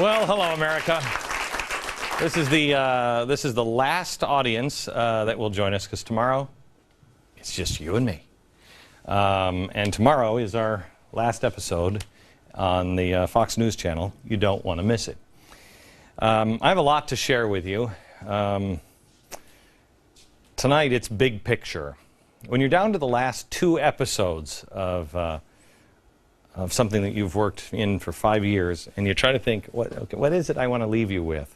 Well, hello, America. This is the last audience that will join us, because tomorrow it's just you and me. And tomorrow is our last episode on the Fox News channel. You don't want to miss it. I have a lot to share with you. Tonight it's big picture. When you're down to the last 2 episodes of something that you've worked in for 5 years, and you try to think, what is it I want to leave you with?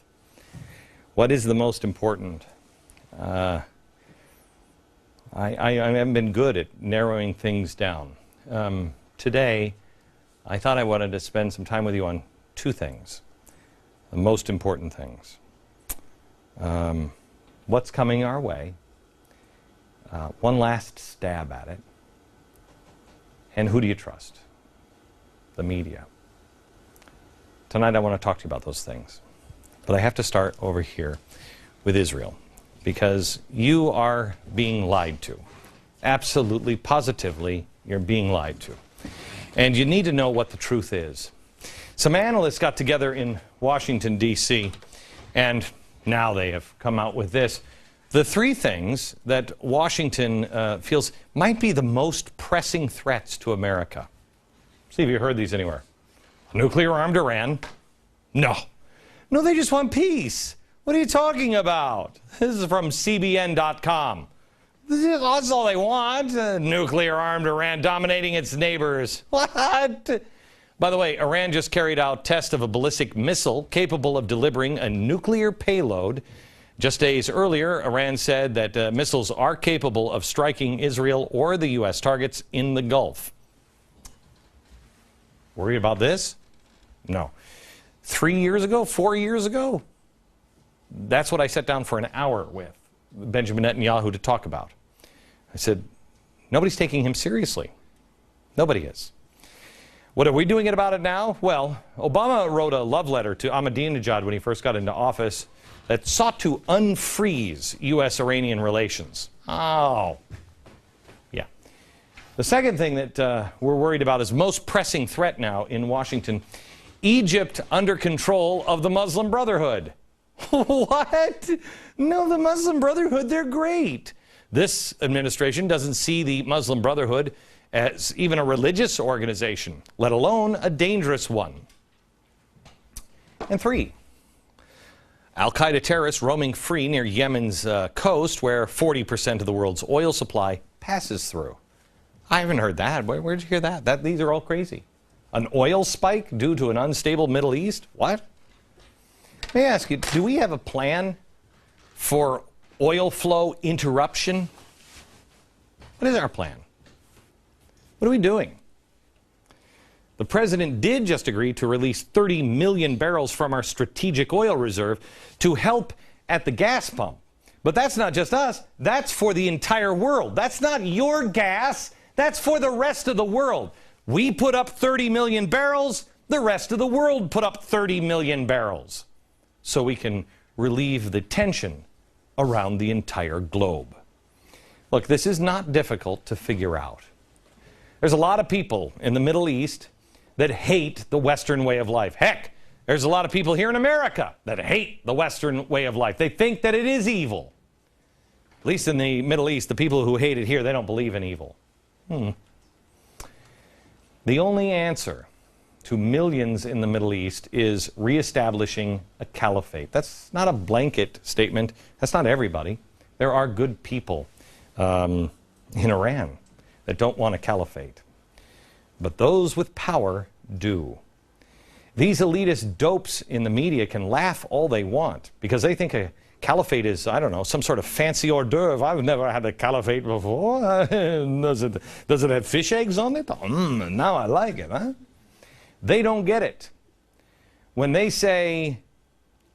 What is the most important? I haven't been good at narrowing things down. Today, I thought I wanted to spend some time with you on 2 things, the most important things. What's coming our way, one last stab at it, and who do you trust? The media. Tonight I want to talk to you about those things. But I have to start over here with Israel, because you are being lied to. Absolutely, positively, you're being lied to. And you need to know what the truth is. Some analysts got together in Washington, D.C., and now they have come out with this. The 3 things that Washington feels might be the most pressing threats to America. See if you heard these anywhere. Nuclear-armed Iran? No. No, they just want peace. What are you talking about? This is from CBN.com. That's all they want. Nuclear-armed Iran dominating its neighbors. What? By the way, Iran just carried out tests of a ballistic missile capable of delivering a nuclear payload. Just days earlier, Iran said that missiles are capable of striking Israel or the U.S. targets in the Gulf. Worried about this? No. 3 years ago, 4 years ago, that's what I sat down for an hour with Benjamin Netanyahu to talk about. I said, nobody's taking him seriously. Nobody is. What are we doing about it now? Well, Obama wrote a love letter to Ahmadinejad when he first got into office that sought to unfreeze U.S.-Iranian relations. Oh. Yeah. The second thing that we're worried about is most pressing threat now in Washington. Egypt under control of the Muslim Brotherhood. What? No, the Muslim Brotherhood, they're great. This administration doesn't see the Muslim Brotherhood as even a religious organization, let alone a dangerous one. And 3, Al-Qaeda terrorists roaming free near Yemen's coast, where 40% of the world's oil supply passes through. I haven't heard that. Where'd you hear that? These are all crazy. An oil spike due to an unstable Middle East? What? Let me ask you, do we have a plan for oil flow interruption? What is our plan? What are we doing? The president did just agree to release 30 million barrels from our strategic oil reserve to help at the gas pump. But that's not just us. That's for the entire world. That's not your gas. That's for the rest of the world. We put up 30 million barrels. The rest of the world put up 30 million barrels. So we can relieve the tension around the entire globe. Look, this is not difficult to figure out. There's a lot of people in the Middle East that hate the Western way of life. Heck, there's a lot of people here in America that hate the Western way of life. They think that it is evil. At least in the Middle East, the people who hate it here, they don't believe in evil. The only answer to millions in the Middle East is reestablishing a caliphate. That's not a blanket statement. That's not everybody. There are good people in Iran that don't want a caliphate. But those with power do. These elitist dopes in the media can laugh all they want because they think a caliphate is, I don't know, some sort of fancy hors d'oeuvre. I've never had a caliphate before. Does it have fish eggs on it? Now I like it, huh? They don't get it. When they say,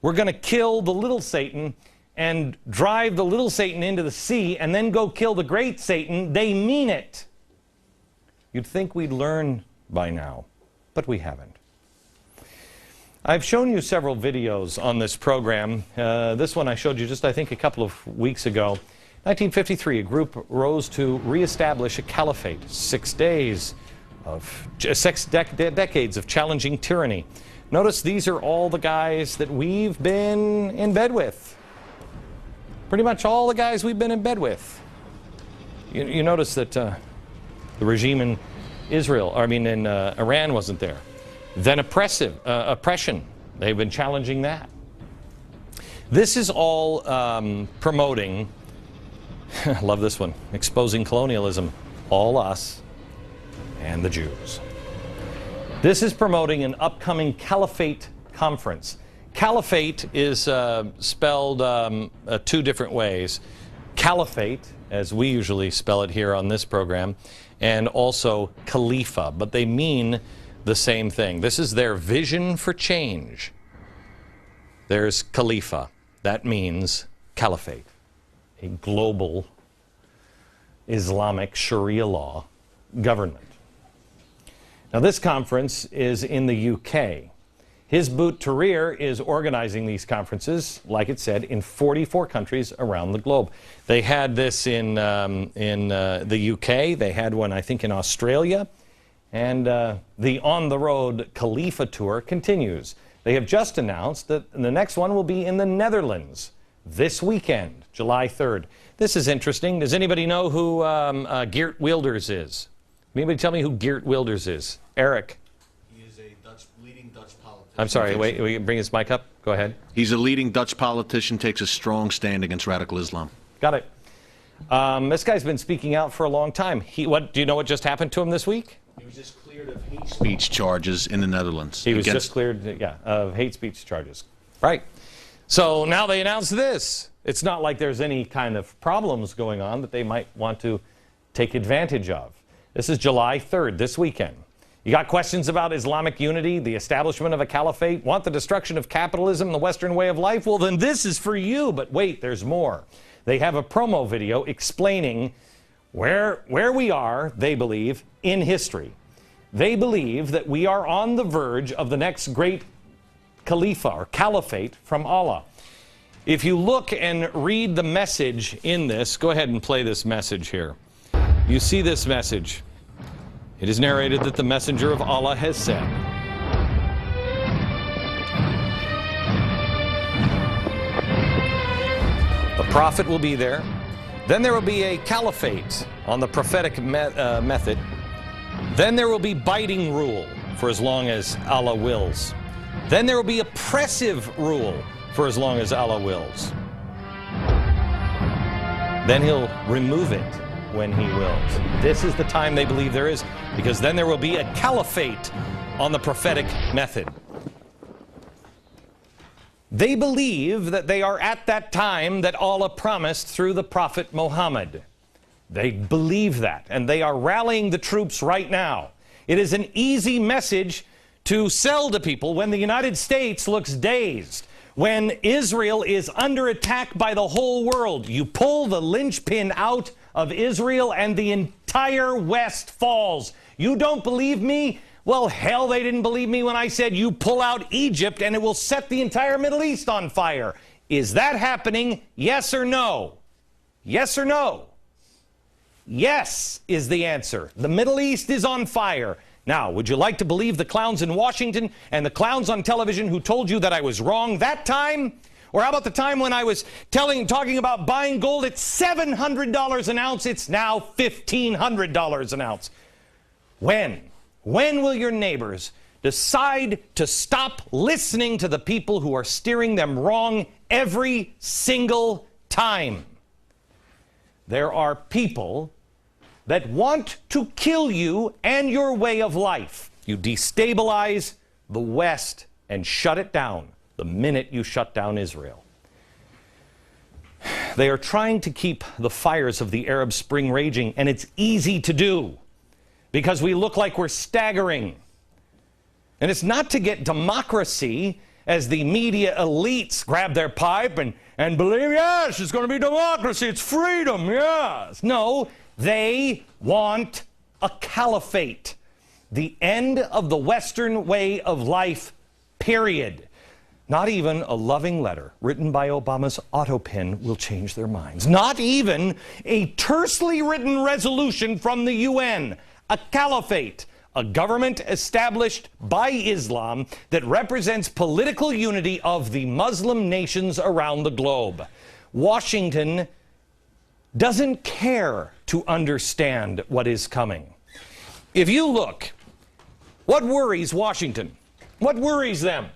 we're going to kill the little Satan and drive the little Satan into the sea and then go kill the great Satan, they mean it. You'd think we'd learn by now, but we haven't. I've shown you several videos on this program. This one I showed you just, I think, a couple of weeks ago. 1953, a group rose to reestablish a caliphate. 6 decades of challenging tyranny. Notice these are all the guys that we've been in bed with. Pretty much all the guys we've been in bed with. You notice that the regime in Iran wasn't there. Then oppression. They've been challenging that. This is all promoting, I love this one, exposing colonialism, all us and the Jews. This is promoting an upcoming Caliphate conference. Caliphate is spelled two different ways. Caliphate, as we usually spell it here on this program, and also Khalifa, but they mean the same thing. This is their vision for change. There's Khalifa. That means caliphate, a global Islamic Sharia law government. Now, this conference is in the UK. Hizb ut-Tahrir is organizing these conferences, like it said, in 44 countries around the globe. They had this in the UK. They had one, I think, in Australia. And the on-the-road Khalifa tour continues. They have just announced that the next one will be in the Netherlands this weekend, July 3rd. This is interesting. Does anybody know who Geert Wilders is? Anybody tell me who Geert Wilders is? Eric. He is a leading Dutch politician. I'm sorry, wait, we can bring his mic up? Go ahead. He's a leading Dutch politician, takes a strong stand against radical Islam. Got it. This guy's been speaking out for a long time. Do you know what just happened to him this week? He was just cleared of hate speech charges in the Netherlands. He was just cleared, of hate speech charges. Right. So now they announced this. It's not like there's any kind of problems going on that they might want to take advantage of. This is July 3rd, this weekend. You got questions about Islamic unity, the establishment of a caliphate, want the destruction of capitalism, the Western way of life? Well, then this is for you. But wait, there's more. They have a promo video explaining where we are, they believe, in history. They believe that we are on the verge of the next great Khalifa or caliphate from Allah. If you look and read the message in this, go ahead and play this message here. You see this message. It is narrated that the messenger of Allah has said, the prophet will be there. Then there will be a caliphate on the prophetic method. Then there will be biting rule for as long as Allah wills. Then there will be oppressive rule for as long as Allah wills. Then he'll remove it when he wills. This is the time they believe there is, because then there will be a caliphate on the prophetic method. They believe that they are at that time that Allah promised through the Prophet Muhammad. They believe that, and they are rallying the troops right now. It is an easy message to sell to people when the United States looks dazed, when Israel is under attack by the whole world. You pull the linchpin out of Israel and the entire West falls. You don't believe me? Well, hell, they didn't believe me when I said you pull out Egypt and it will set the entire Middle East on fire. Is that happening? Yes or no? Yes or no? Yes is the answer. The Middle East is on fire. Now, would you like to believe the clowns in Washington and the clowns on television who told you that I was wrong that time? Or how about the time when I was talking about buying gold at $700 an ounce? It's now $1,500 an ounce. When will your neighbors decide to stop listening to the people who are steering them wrong every single time? There are people that want to kill you and your way of life. You destabilize the West and shut it down the minute you shut down Israel. They are trying to keep the fires of the Arab Spring raging, and it's easy to do because we look like we're staggering. And it's not to get democracy as the media elites grab their pipe and believe, yes, it's going to be democracy, it's freedom, yes. No, they want a caliphate, the end of the Western way of life, period. Not even a loving letter written by Obama's auto pen will change their minds. Not even a tersely written resolution from the UN. A caliphate, a government established by Islam that represents political unity of the Muslim nations around the globe. Washington doesn't care to understand what is coming. If you look, what worries Washington? What worries them?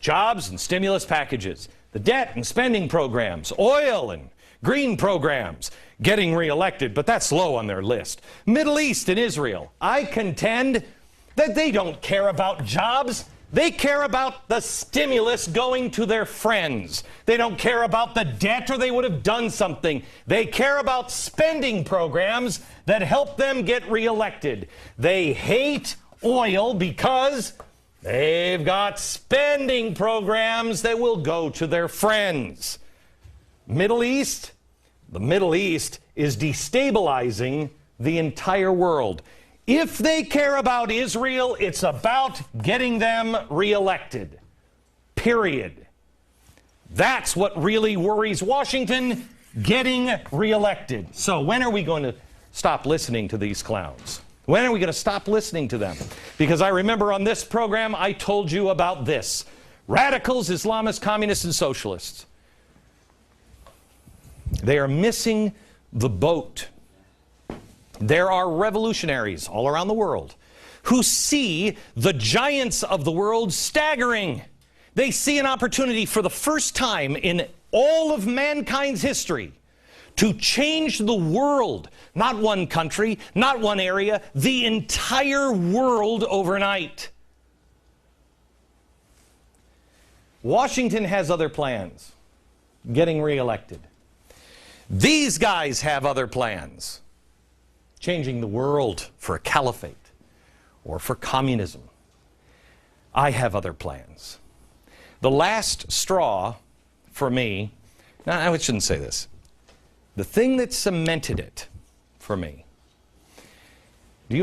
Jobs and stimulus packages, the debt and spending programs, oil and green programs, getting reelected, but that's low on their list. Middle East and Israel. I contend that they don't care about jobs. They care about the stimulus going to their friends. They don't care about the debt, or they would have done something. They care about spending programs that help them get reelected. They hate oil because they've got spending programs that will go to their friends. Middle East? The Middle East is destabilizing the entire world. If they care about Israel, it's about getting them reelected. Period. That's what really worries Washington, getting reelected. So when are we going to stop listening to these clowns? When are we going to stop listening to them? Because I remember on this program I told you about this. Radicals, Islamists, communists, and socialists. They are missing the boat. There are revolutionaries all around the world who see the giants of the world staggering. They see an opportunity for the first time in all of mankind's history to change the world. Not one country, not one area, the entire world overnight. Washington has other plans. Getting reelected. These guys have other plans. Changing the world for a caliphate or for communism. I have other plans. The last straw for me, no, I shouldn't say this. The thing that cemented it for me. Does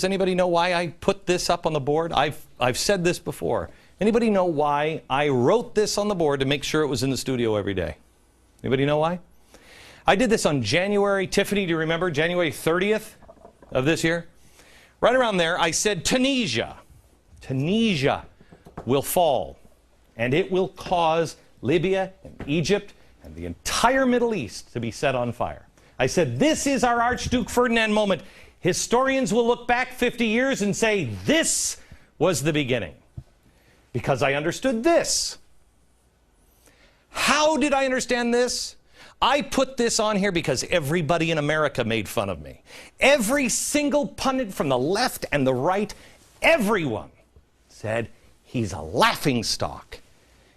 anybody know why I put this up on the board? I've said this before. Anybody know why I wrote this on the board to make sure it was in the studio every day? Anybody know why? I did this on Tiffany, do you remember, January 30th of this year? Right around there, I said Tunisia will fall, and it will cause Libya and Egypt and the entire Middle East to be set on fire. I said, this is our Archduke Ferdinand moment. Historians will look back 50 years and say, this was the beginning. Because I understood this. How did I understand this? I put this on here because everybody in America made fun of me. Every single pundit from the left and the right, everyone said, he's a laughingstock.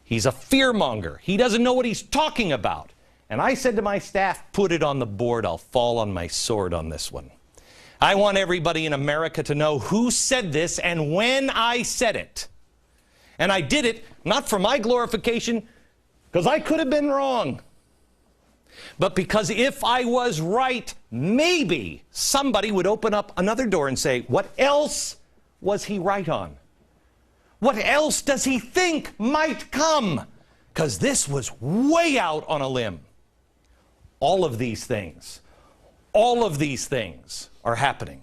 He's a fearmonger. He doesn't know what he's talking about. And I said to my staff, put it on the board. I'll fall on my sword on this one. I want everybody in America to know who said this and when I said it. And I did it not for my glorification, because I could have been wrong. But because if I was right, maybe somebody would open up another door and say, what else was he right on? What else does he think might come? Because this was way out on a limb. All of these things are happening.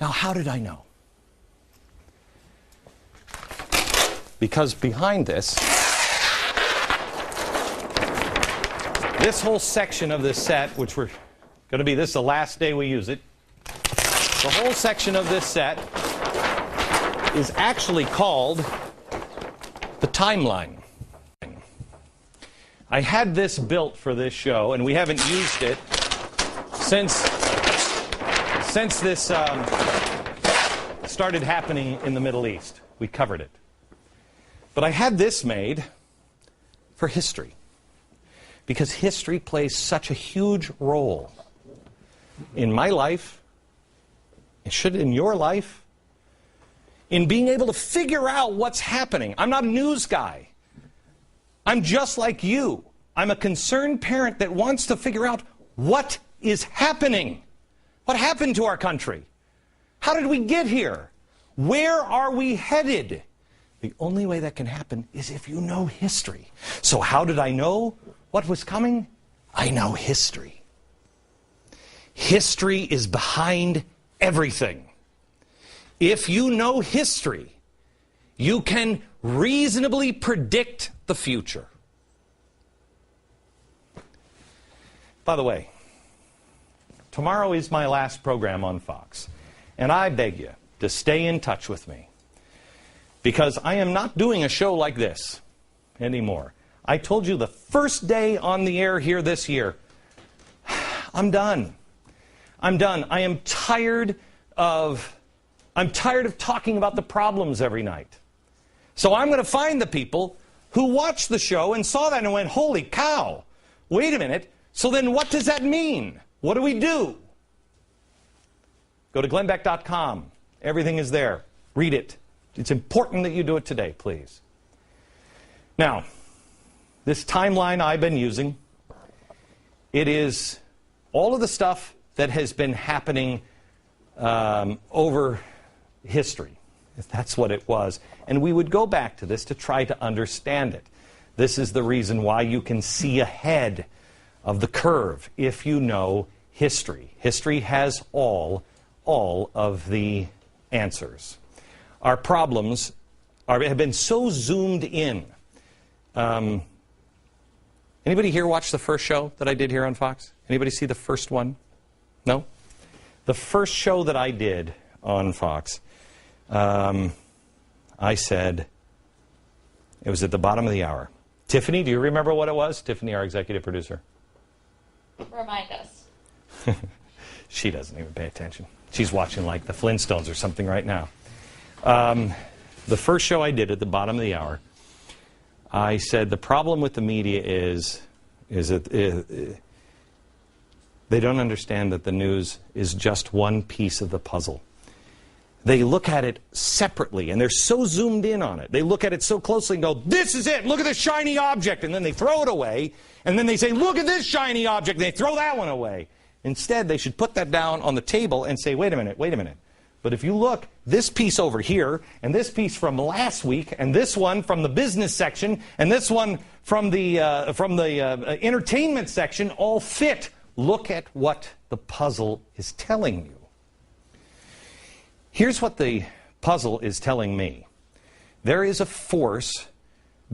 Now, how did I know? Because behind this whole section of this set, which we're going to be, this is the last day we use it, the whole section of this set is actually called the timeline. I had this built for this show, and we haven't used it since this started happening in the Middle East. We covered it. But I had this made for history, because history plays such a huge role in my life, it should in your life, in being able to figure out what's happening. I'm not a news guy. I'm just like you. I'm a concerned parent that wants to figure out what is happening. What happened to our country? How did we get here? Where are we headed? The only way that can happen is if you know history. So how did I know what was coming? I know history. History is behind everything. If you know history, you can reasonably predict the future. By the way, tomorrow is my last program on Fox, and I beg you to stay in touch with me, because I am not doing a show like this anymore. I told you the first day on the air here this year, I'm done. I'm done. I'm tired of talking about the problems every night. So I'm going to find the people who watched the show and saw that and went, holy cow, wait a minute. So then what does that mean? What do we do? Go to glennbeck.com. Everything is there. Read it. It's important that you do it today, please. Now, this timeline I've been using, it is all of the stuff that has been happening over history. That's what it was. And we would go back to this to try to understand it. This is the reason why you can see ahead of the curve if you know history. History has all of the answers. Our problems have been so zoomed in. Anybody here watch the first show that I did here on Fox? Anybody see the first one? No? The first show that I did on Fox, I said, it was at the bottom of the hour. Tiffany, do you remember what it was? Tiffany, our executive producer. Remind us. She doesn't even pay attention. She's watching like the Flintstones or something right now. The first show I did at the bottom of the hour, I said the problem with the media is that they don't understand that the news is just one piece of the puzzle. They look at it separately, and they're so zoomed in on it. They look at it so closely and go, this is it, look at this shiny object, and then they throw it away, and then they say, look at this shiny object, and they throw that one away. Instead, they should put that down on the table and say, wait a minute. But if you look, this piece over here, and this piece from last week, and this one from the business section, and this one from the entertainment section, all fit. Look at what the puzzle is telling you. Here's what the puzzle is telling me. There is a force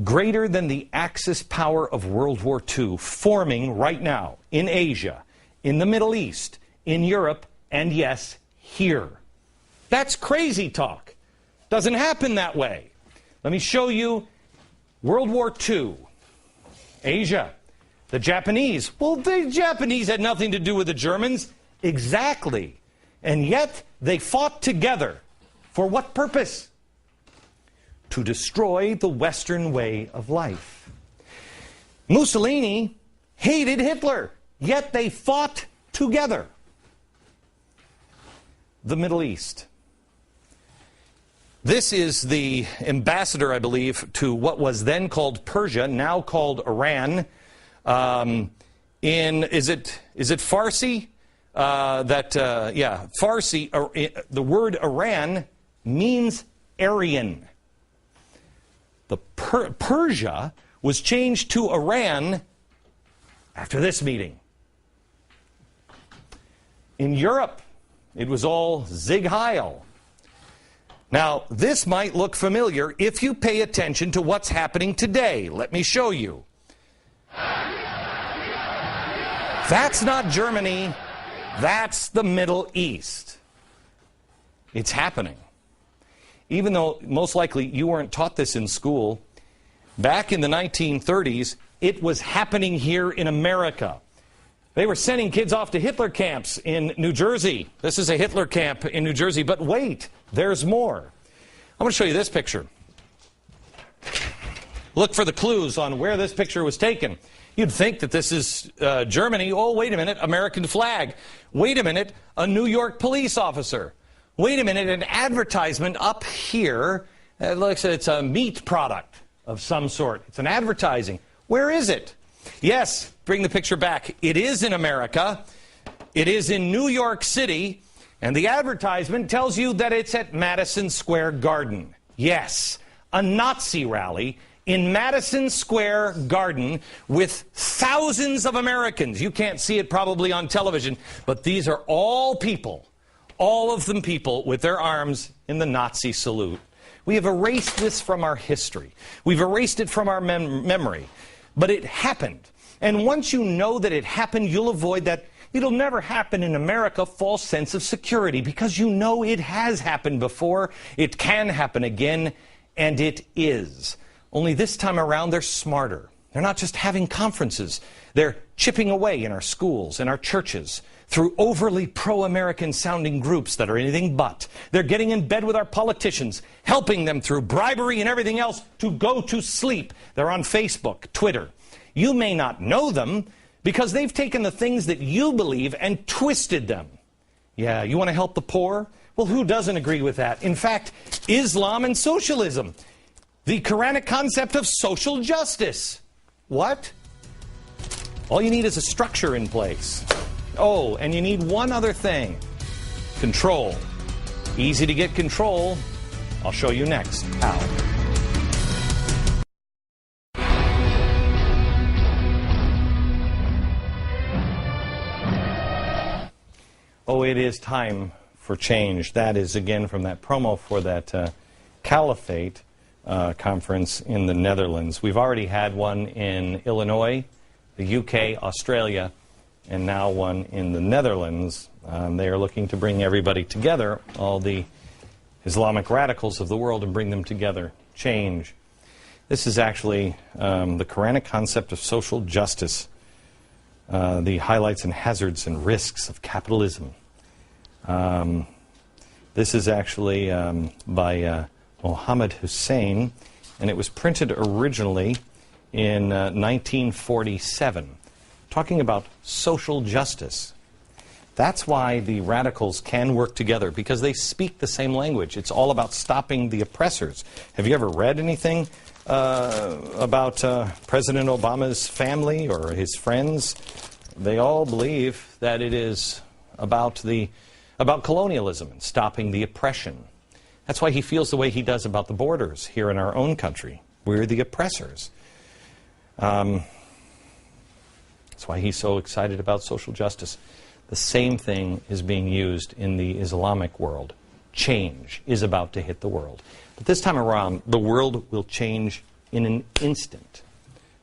greater than the Axis power of World War II forming right now in Asia, in the Middle East, in Europe, and yes, here. That's crazy talk. Doesn't happen that way. Let me show you World War II, Asia, the Japanese. Well, the Japanese had nothing to do with the Germans. Exactly. And yet they fought together. For what purpose? To destroy the Western way of life. Mussolini hated Hitler, yet they fought together. The Middle East. This is the ambassador, I believe, to what was then called Persia, now called Iran. Is it Farsi? Farsi. The word Iran means Aryan. The Persia was changed to Iran after this meeting. In Europe, it was all Sieg Heil. Now, this might look familiar if you pay attention to what's happening today. Let me show you. That's not Germany. That's the Middle East. It's happening. Even though most likely you weren't taught this in school, back in the 1930s, it was happening here in America. They were sending kids off to Hitler camps in New Jersey. This is a Hitler camp in New Jersey, but wait, there's more. I'm going to show you this picture. Look for the clues on where this picture was taken. You'd think that this is Germany. Oh, wait a minute, American flag. Wait a minute, a New York police officer. Wait a minute, an advertisement up here. It looks like it's a meat product of some sort. It's an advertising. Where is it? Yes, bring the picture back. It is in America. It is in New York City. And the advertisement tells you that it's at Madison Square Garden. Yes, a Nazi rally in Madison Square Garden with thousands of Americans. You can't see it probably on television, but these are all people all of them people with their arms in the Nazi salute. We have erased this from our history. We've erased it from our memory. But it happened. And once you know that it happened, you'll avoid that "it'll never happen in America" false sense of security, because you know it has happened before, it can happen again, and it is. Only this time around, they're smarter. They're not just having conferences. They're chipping away in our schools and our churches through overly pro-American sounding groups that are anything but. They're getting in bed with our politicians, helping them through bribery and everything else to go to sleep. They're on Facebook, Twitter. You may not know them because they've taken the things that you believe and twisted them. Yeah, you want to help the poor? Well, who doesn't agree with that? In fact, Islam and socialism, the Quranic concept of social justice. What? All you need is a structure in place. Oh, and you need one other thing. Control. Easy to get control. I'll show you next how. Oh, it is time for change. That is, again, from that promo for that Caliphate conference in the Netherlands. We've already had one in Illinois, the UK, Australia, and now one in the Netherlands. They are looking to bring everybody together, all the Islamic radicals of the world, and bring them together. Change. This is actually the Quranic concept of social justice, the highlights and hazards and risks of capitalism. This is actually by Mohammed Hussein, and it was printed originally in 1947, talking about social justice. That's why the radicals can work together, because they speak the same language. It's all about stopping the oppressors. Have you ever read anything about President Obama's family or his friends? They all believe that it is about colonialism and stopping the oppression. That's why he feels the way he does about the borders here in our own country. We're the oppressors. That's why he's so excited about social justice. The same thing is being used in the Islamic world. Change is about to hit the world. But this time around, the world will change in an instant.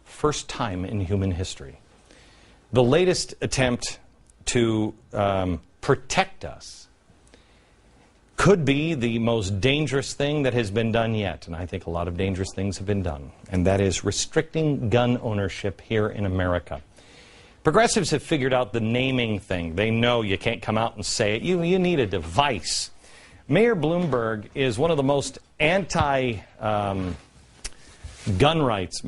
First time in human history. The latest attempt to protect us could be the most dangerous thing that has been done yet. And I think a lot of dangerous things have been done. And that is restricting gun ownership here in America. Progressives have figured out the naming thing. They know you can't come out and say it. You need a device. Mayor Bloomberg is one of the most anti-gun rights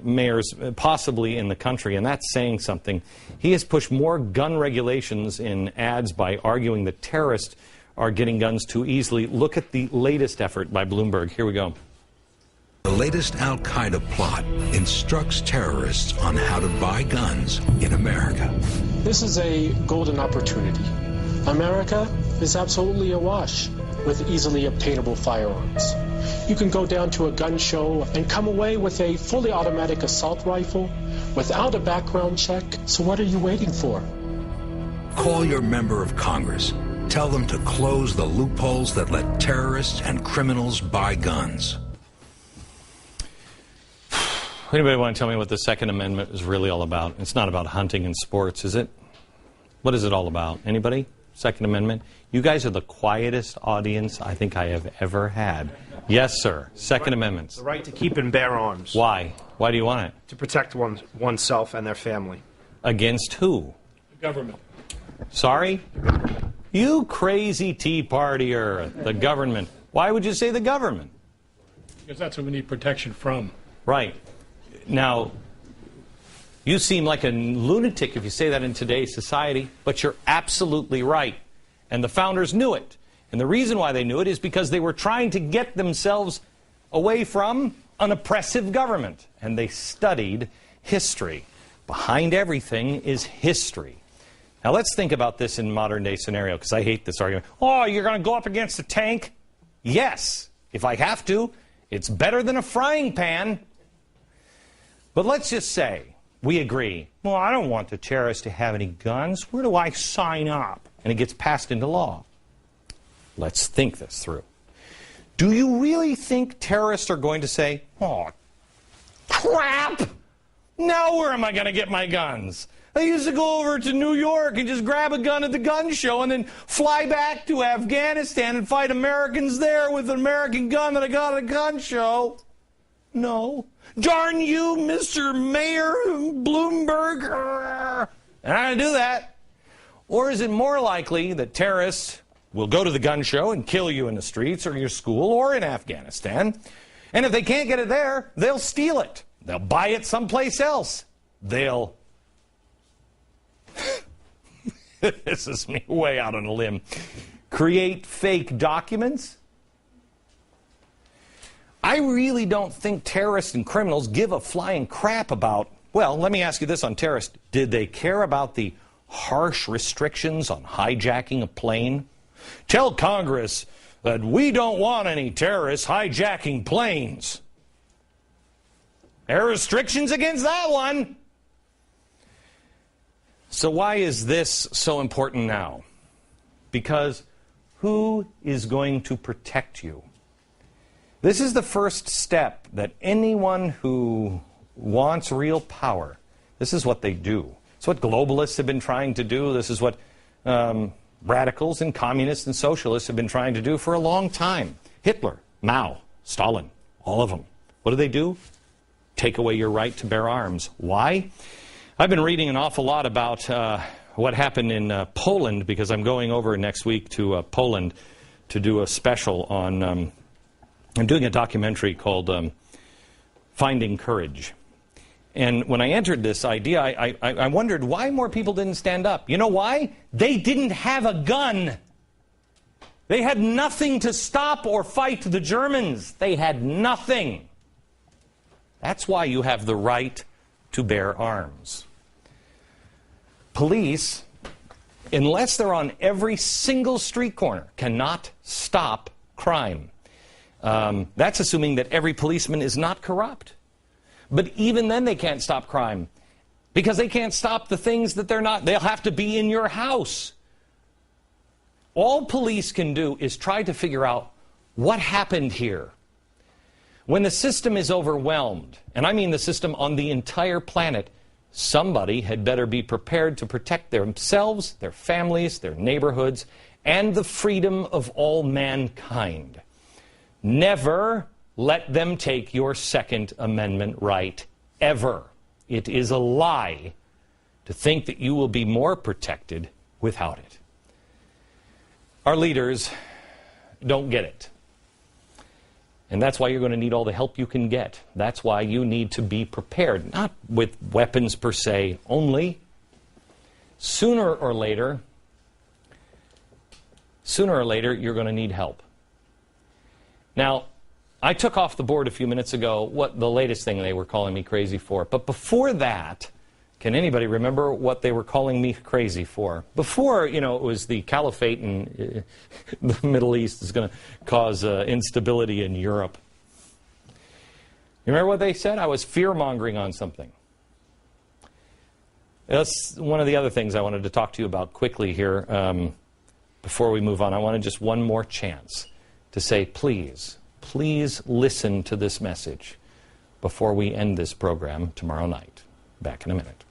mayors possibly in the country, and that's saying something. He has pushed more gun regulations in ads by arguing that terrorists are getting guns too easily. Look at the latest effort by Bloomberg. Here we go. The latest al-Qaeda plot instructs terrorists on how to buy guns in America. This is a golden opportunity. America is absolutely awash with easily obtainable firearms. You can go down to a gun show and come away with a fully automatic assault rifle without a background check. So what are you waiting for? Call your member of Congress. Tell them to close the loopholes that let terrorists and criminals buy guns. Anybody want to tell me what the Second Amendment is really all about? It's not about hunting and sports, is it? What is it all about? Anybody? Second Amendment? You guys are the quietest audience I think I have ever had. Yes, sir. Second Amendment. The right to keep and bear arms. Why? Why do you want it? To protect oneself and their family. Against who? The government. Sorry? You crazy Tea Partier. The government. Why would you say the government? Because that's what we need protection from. Right. Now, you seem like a lunatic if you say that in today's society, but you're absolutely right. And the founders knew it. And the reason why they knew it is because they were trying to get themselves away from an oppressive government. And they studied history. Behind everything is history. Now let's think about this in modern day scenario, because I hate this argument. Oh, you're going to go up against a tank? Yes, if I have to. It's better than a frying pan. But let's just say we agree, well, I don't want the terrorists to have any guns. Where do I sign up? And it gets passed into law. Let's think this through. Do you really think terrorists are going to say, "Oh, crap! Now where am I going to get my guns? I used to go over to New York and just grab a gun at the gun show and then fly back to Afghanistan and fight Americans there with an American gun that I got at a gun show." No. Darn you, Mr. Mayor Bloomberg. I'm not going to do that. Or is it more likely that terrorists will go to the gun show and kill you in the streets or your school or in Afghanistan? And if they can't get it there, they'll steal it. They'll buy it someplace else. They'll... This is me way out on a limb. Create fake documents? I really don't think terrorists and criminals give a flying crap about... Well, let me ask you this on terrorists. Did they care about the harsh restrictions on hijacking a plane? Tell Congress that we don't want any terrorists hijacking planes. There are restrictions against that one. So why is this so important now? Because who is going to protect you? This is the first step that anyone who wants real power, this is what they do. It's what globalists have been trying to do. This is what radicals and communists and socialists have been trying to do for a long time. Hitler, Mao, Stalin, all of them. What do? Take away your right to bear arms. Why? I've been reading an awful lot about what happened in Poland, because I'm going over next week to Poland to do a special on... I'm doing a documentary called Finding Courage. And when I entered this idea, I wondered why more people didn't stand up. You know why? They didn't have a gun. They had nothing to stop or fight the Germans. They had nothing. That's why you have the right to bear arms. Police, unless they're on every single street corner, cannot stop crime. That's assuming that every policeman is not corrupt. But even then they can't stop crime, because they can't stop the things that they're not. They'll have to be in your house. All police can do is try to figure out what happened here. When the system is overwhelmed, and I mean the system on the entire planet, somebody had better be prepared to protect themselves, their families, their neighborhoods, and the freedom of all mankind. Never let them take your Second Amendment right, ever. It is a lie to think that you will be more protected without it. Our leaders don't get it. And that's why you're going to need all the help you can get. That's why you need to be prepared, not with weapons per se only. Sooner or later, you're going to need help. Now, I took off the board a few minutes ago what the latest thing they were calling me crazy for. But before that, can anybody remember what they were calling me crazy for? Before, it was the caliphate in the Middle East is going to cause instability in Europe. You remember what they said? I was fear-mongering on something. That's one of the other things I wanted to talk to you about quickly here before we move on. I wanted just one more chance to say, please listen to this message before we end this program tomorrow night. Back in a minute.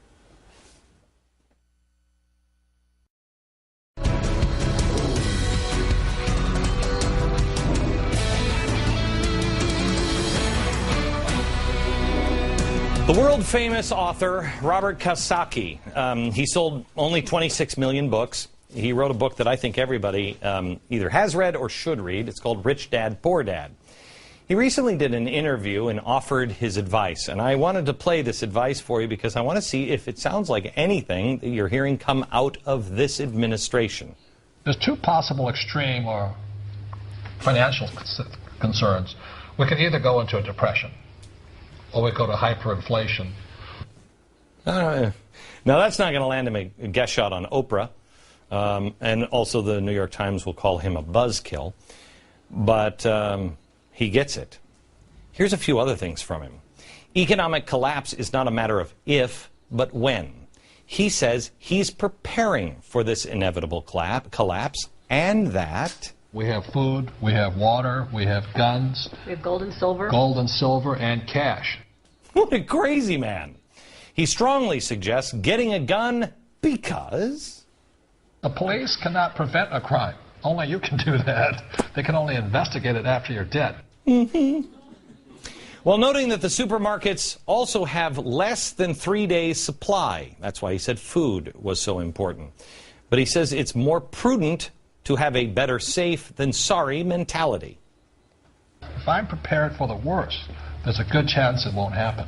The world-famous author, Robert Kiyosaki, he sold only 26 million books. He wrote a book that I think everybody either has read or should read. It's called Rich Dad, Poor Dad. He recently did an interview and offered his advice. And I wanted to play this advice for you because I want to see if it sounds like anything that you're hearing come out of this administration. There's two possible extreme or financial concerns. We can either go into a depression or we go to hyperinflation. Now, that's not going to land him a guest shot on Oprah. And also the New York Times will call him a buzzkill. But he gets it. Here's a few other things from him. Economic collapse is not a matter of if, but when. He says he's preparing for this inevitable collapse, and that, We have food, we have water, we have guns. We have gold and silver. Gold and silver and cash. What a crazy man. He strongly suggests getting a gun because The police cannot prevent a crime. Only you can do that. They can only investigate it after you're dead. Well, noting that the supermarkets also have less than 3 days' supply. That's why he said food was so important. But he says it's more prudent to have a better safe than sorry mentality. If I'm prepared for the worst, there's a good chance it won't happen.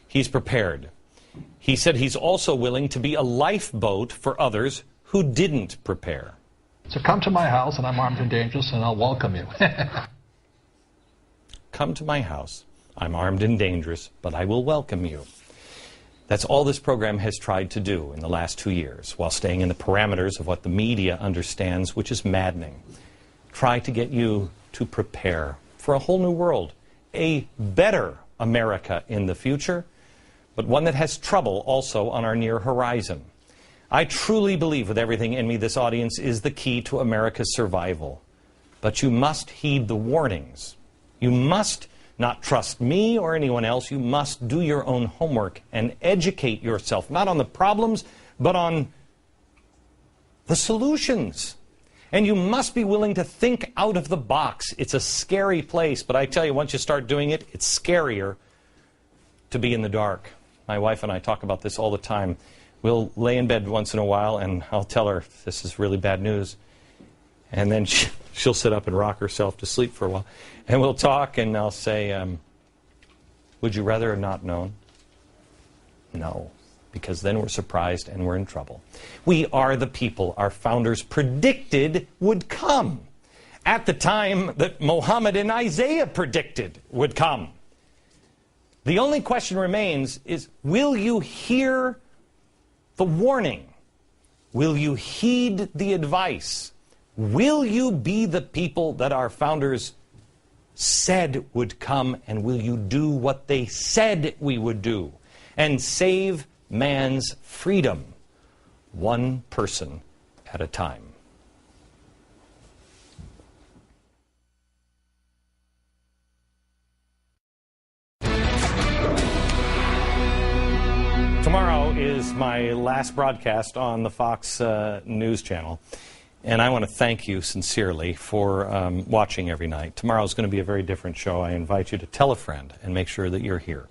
He's prepared. He said he's also willing to be a lifeboat for others who didn't prepare. So come to my house, and I'm armed and dangerous, and I'll welcome you. Come to my house. I'm armed and dangerous, but I will welcome you. That's all this program has tried to do in the last 2 years, while staying in the parameters of what the media understands, which is maddening. Try to get you to prepare for a whole new world, a better America in the future, but one that has trouble also on our near horizon. I truly believe with everything in me this audience is the key to America's survival. But you must heed the warnings. You must not trust me or anyone else. You must do your own homework and educate yourself, not on the problems, but on the solutions. And you must be willing to think out of the box. It's a scary place, but I tell you, once you start doing it, it's scarier to be in the dark. My wife and I talk about this all the time. We'll lay in bed once in a while, and I'll tell her, this is really bad news. And then she'll sit up and rock herself to sleep for a while. And we'll talk, and I'll say, would you rather have not known? No, because then we're surprised and we're in trouble. We are the people our founders predicted would come at the time that Muhammad and Isaiah predicted would come. The only question remains is, will you hear the warning? Will you heed the advice? Will you be the people that our founders said would come, and will you do what they said we would do and save man's freedom, one person at a time? Tomorrow is my last broadcast on the Fox News Channel. And I want to thank you sincerely for watching every night. Tomorrow is going to be a very different show. I invite you to tell a friend and make sure that you're here.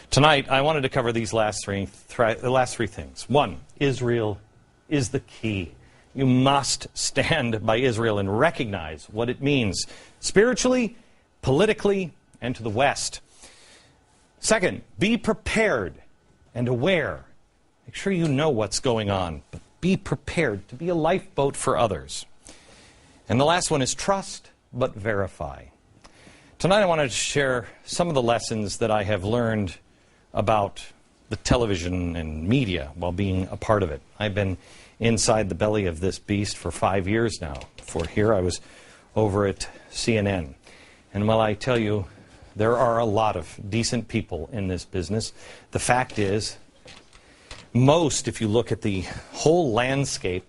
Tonight, I wanted to cover these last three things. One, Israel is the key. You must stand by Israel and recognize what it means spiritually, politically, and to the West. Second, be prepared and aware. Make sure you know what's going on, but be prepared to be a lifeboat for others. And the last one is trust, but verify. Tonight I wanted to share some of the lessons that I have learned about the television and media while being a part of it. I've been inside the belly of this beast for 5 years now. Before here I was over at CNN. And while I tell you, there are a lot of decent people in this business, the fact is, most, if you look at the whole landscape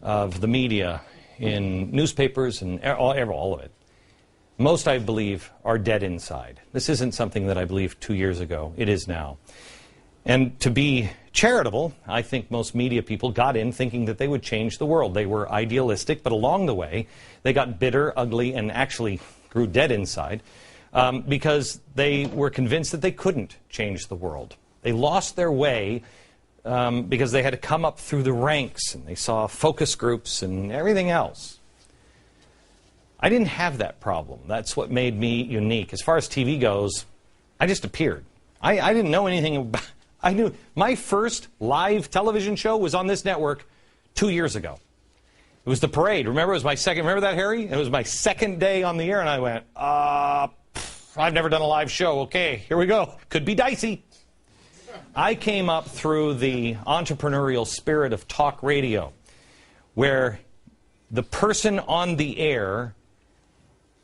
of the media in newspapers and all of it, most, I believe, are dead inside. This isn't something that I believed 2 years ago. It is now. And to be charitable, I think most media people got in thinking that they would change the world. They were idealistic, but along the way, they got bitter, ugly, and actually grew dead inside because they were convinced that they couldn't change the world. They lost their way because they had to come up through the ranks, and they saw focus groups and everything else. I didn't have that problem. That's what made me unique. As far as TV goes, I just appeared. I didn't know anything about... I knew my first live television show was on this network 2 years ago. It was The Parade. Remember, it was my second... Remember that, Harry? It was my second day on the air, and I went, I've never done a live show. Okay, here we go. Could be dicey. I came up through the entrepreneurial spirit of talk radio, where the person on the air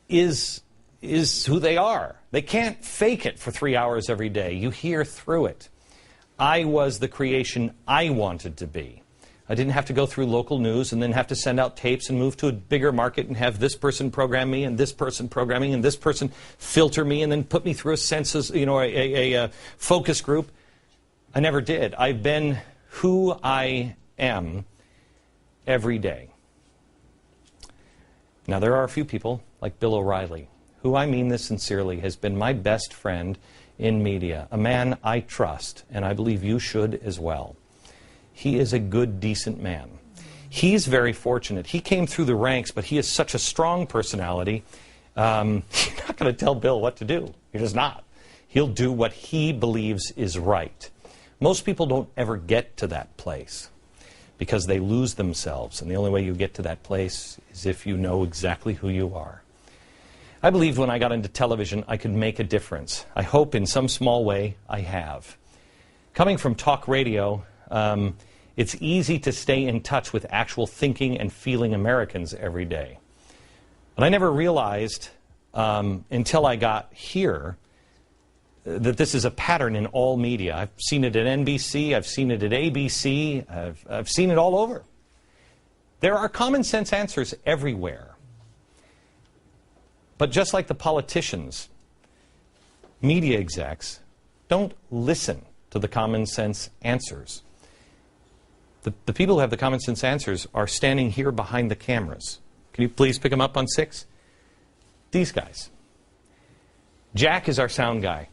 is who they are. They can't fake it for 3 hours every day. You hear through it. I was the creation I wanted to be. I didn't have to go through local news and then have to send out tapes and move to a bigger market and have this person program me and this person program me and this person filter me and then put me through a census, a focus group. I never did. I've been who I am every day. Now, there are a few people, like Bill O'Reilly, who, I mean this sincerely, has been my best friend in media, a man I trust, and I believe you should as well. He is a good, decent man. He's very fortunate. He came through the ranks, but he is such a strong personality. You're not going to tell Bill what to do. You're just not. He'll do what he believes is right. Most people don't ever get to that place because they lose themselves, and the only way you get to that place is if you know exactly who you are. I believed when I got into television I could make a difference. I hope in some small way I have. Coming from talk radio, it's easy to stay in touch with actual thinking and feeling Americans every day. But I never realized until I got here that this is a pattern in all media. I've seen it at NBC, I've seen it at ABC, I've seen it all over. There are common sense answers everywhere. But just like the politicians, media execs don't listen to the common sense answers. The people who have the common sense answers are standing here behind the cameras. Can you please pick them up on 6? These guys. Jack is our sound guy.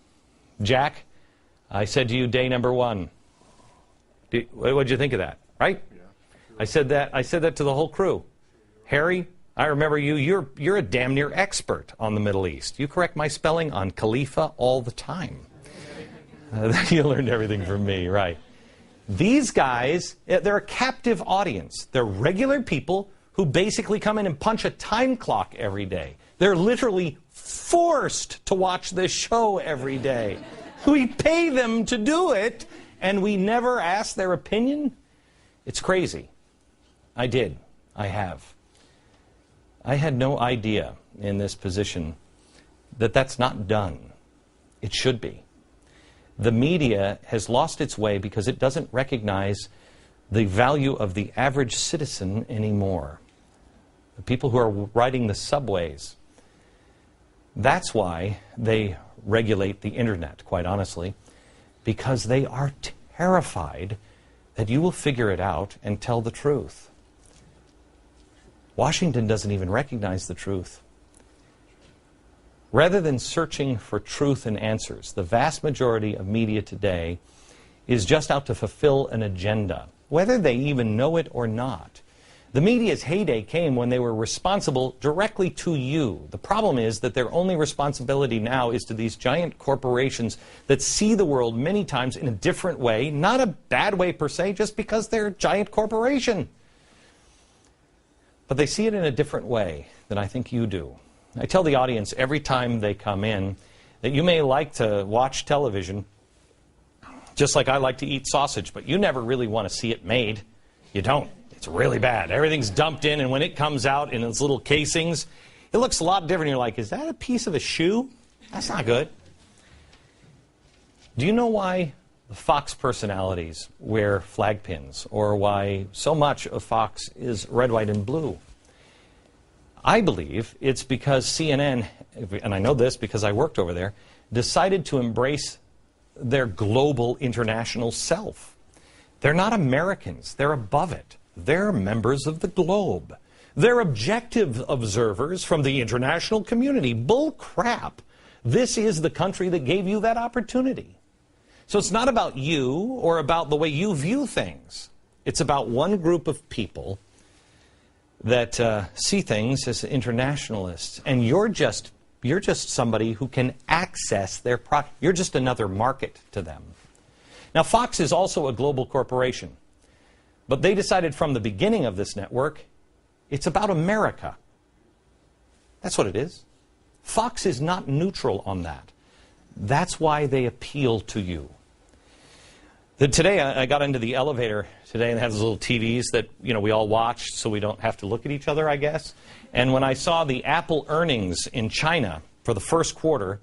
Jack, I said to you day number 1. What did you think of that? Right? Yeah, sure. I said that to the whole crew. Harry, I remember you. You're a damn near expert on the Middle East. You correct my spelling on Khalifa all the time. You learned everything from me, right? These guys, they're a captive audience. They're regular people who basically come in and punch a time clock every day. They're literally forced to watch this show every day. We pay them to do it, and we never ask their opinion? It's crazy. I did. I have. I had no idea in this position that that's not done. It should be. The media has lost its way because it doesn't recognize the value of the average citizen anymore. The people who are riding the subways. That's why they regulate the internet, quite honestly, because they are terrified that you will figure it out and tell the truth. Washington doesn't even recognize the truth. Rather than searching for truth and answers, the vast majority of media today is just out to fulfill an agenda, whether they even know it or not. The media's heyday came when they were responsible directly to you. The problem is that their only responsibility now is to these giant corporations that see the world many times in a different way, not a bad way per se, just because they're a giant corporation. But they see it in a different way than I think you do. I tell the audience every time they come in that you may like to watch television just like I like to eat sausage, but you never really want to see it made. You don't. It's really bad. Everything's dumped in, and when it comes out in its little casings, it looks a lot different. You're like, is that a piece of a shoe? That's not good. Do you know why the Fox personalities wear flag pins, or why so much of Fox is red, white, and blue? I believe it's because CNN, and I know this because I worked over there, decided to embrace their global international self. They're not Americans. They're above it. They're members of the globe. They're objective observers from the international community. Bull crap. This is the country that gave you that opportunity. So it's not about you or about the way you view things. It's about one group of people that see things as internationalists, and you're just somebody who can access their product. You're just another market to them. Now, Fox is also a global corporation, but they decided from the beginning of this network, it's about America. That's what it is. Fox is not neutral on that. That's why they appeal to you. Today, I got into the elevator today and had those little TVs that, we all watch so we don't have to look at each other, I guess. And when I saw the Apple earnings in China for the first quarter,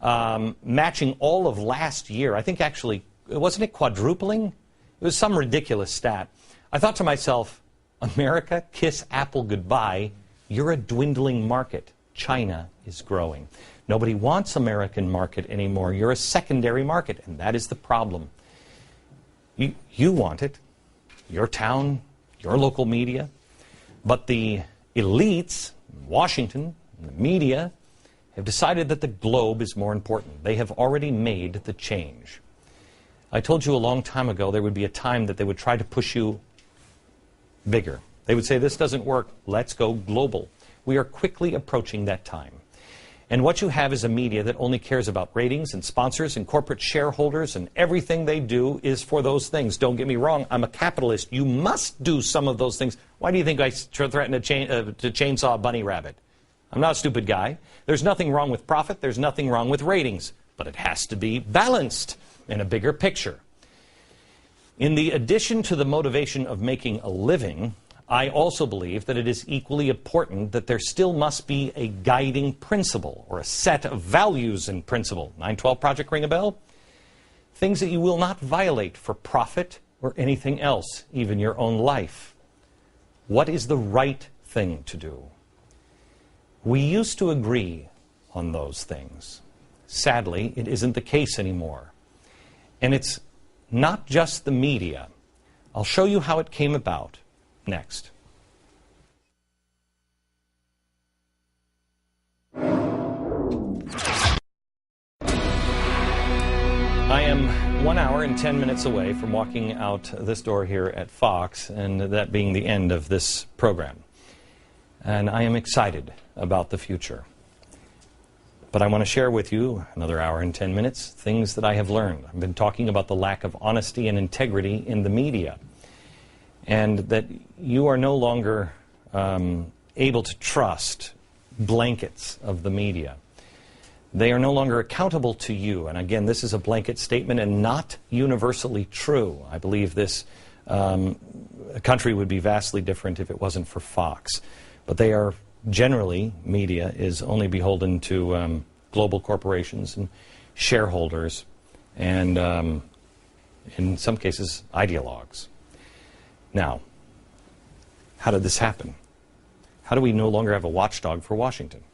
matching all of last year, I think actually, wasn't it quadrupling? It was some ridiculous stat. I thought to myself, America, kiss Apple goodbye. You're a dwindling market. China is growing. Nobody wants American market anymore. You're a secondary market, and that is the problem. You want it, your town, your local media, but the elites, Washington, the media, have decided that the globe is more important. They have already made the change. I told you a long time ago there would be a time that they would try to push you bigger. They would say, this doesn't work, let's go global. We are quickly approaching that time. And what you have is a media that only cares about ratings and sponsors and corporate shareholders, and everything they do is for those things. Don't get me wrong, I'm a capitalist. You must do some of those things. Why do you think I threatened to chainsaw a bunny rabbit? I'm not a stupid guy. There's nothing wrong with profit. There's nothing wrong with ratings. But it has to be balanced in a bigger picture. In the addition to the motivation of making a living, I also believe that it is equally important that there still must be a guiding principle or a set of values and principle. 912 Project, ring a bell? Things that you will not violate for profit or anything else, even your own life. What is the right thing to do? We used to agree on those things. Sadly, it isn't the case anymore. And it's not just the media. I'll show you how it came about next. I am 1 hour and 10 minutes away from walking out this door here at Fox, and that being the end of this program. And I am excited about the future. But I want to share with you, another hour and 10 minutes, things that I have learned. I've been talking about the lack of honesty and integrity in the media, and that you are no longer able to trust blankets of the media. They are no longer accountable to you. And again, this is a blanket statement and not universally true. I believe this country would be vastly different if it wasn't for Fox. But they are generally, media is only beholden to global corporations and shareholders and, in some cases, ideologues. Now, how did this happen? How do we no longer have a watchdog for Washington?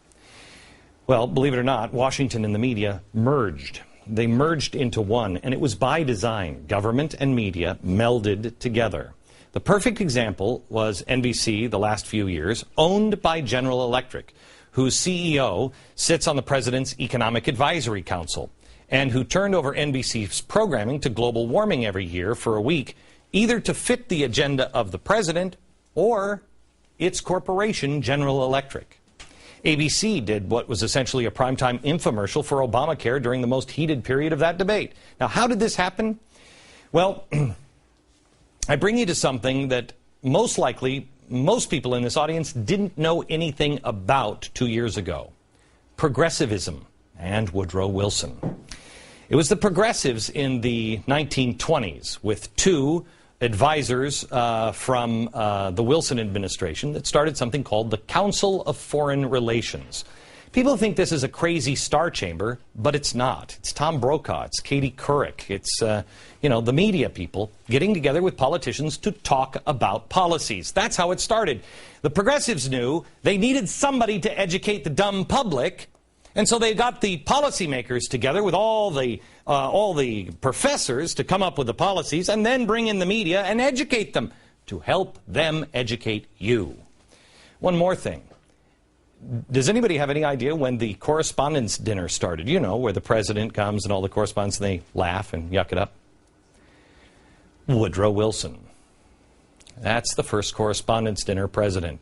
Well, believe it or not, Washington and the media merged. They merged into one, and it was by design. Government and media melded together. The perfect example was NBC the last few years, owned by General Electric, whose CEO sits on the President's Economic Advisory Council, and who turned over NBC's programming to global warming every year for a week, either to fit the agenda of the President or its corporation, General Electric. ABC did what was essentially a primetime infomercial for Obamacare during the most heated period of that debate. Now, how did this happen? Well, I bring you to something that most likely most people in this audience didn't know anything about 2 years ago. Progressivism and Woodrow Wilson. It was the progressives in the 1920s with two advisors from the Wilson administration that started something called the Council of Foreign Relations. People think this is a crazy star chamber, but it's not. It's Tom Brokaw, it's Katie Couric, it's the media people getting together with politicians to talk about policies. That's how it started. The progressives knew they needed somebody to educate the dumb public, and so they got the policymakers together with all the professors to come up with the policies and then bring in the media and educate them to help them educate you. One more thing. Does anybody have any idea when the correspondence dinner started? You know, where the president comes and all the correspondents, and they laugh and yuck it up. Woodrow Wilson. That's the first correspondence dinner president.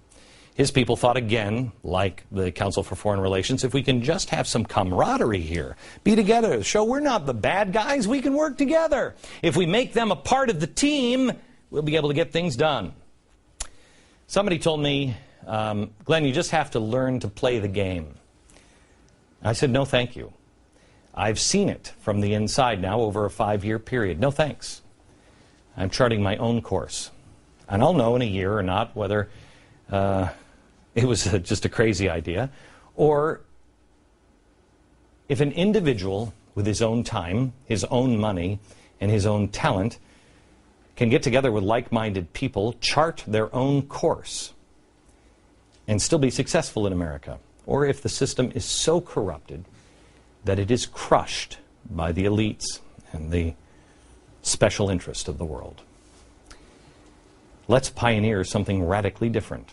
His people thought again, like the Council for Foreign Relations, if we can just have some camaraderie here, be together, show we're not the bad guys, we can work together. If we make them a part of the team, we'll be able to get things done. Somebody told me, Glenn, you just have to learn to play the game. I said, no, thank you. I've seen it from the inside now over a 5-year period. No, thanks. I'm charting my own course. And I'll know in a year or not whether it was just a crazy idea, or if an individual with his own time, his own money, and his own talent can get together with like-minded people, chart their own course, and still be successful in America, or if the system is so corrupted that it is crushed by the elites and the special interest of the world. Let's pioneer something radically different.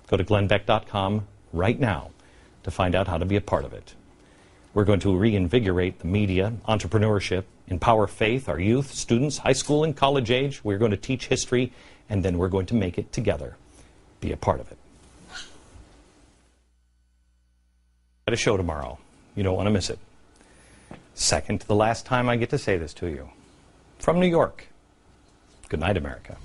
Go to glennbeck.com right now to find out how to be a part of it. We're going to reinvigorate the media, entrepreneurship, empower faith, our youth, students, high school and college age. We're going to teach history, and then we're going to make it together. Be a part of it. At a show tomorrow. You don't want to miss it. Second to the last time I get to say this to you. From New York. Good night, America.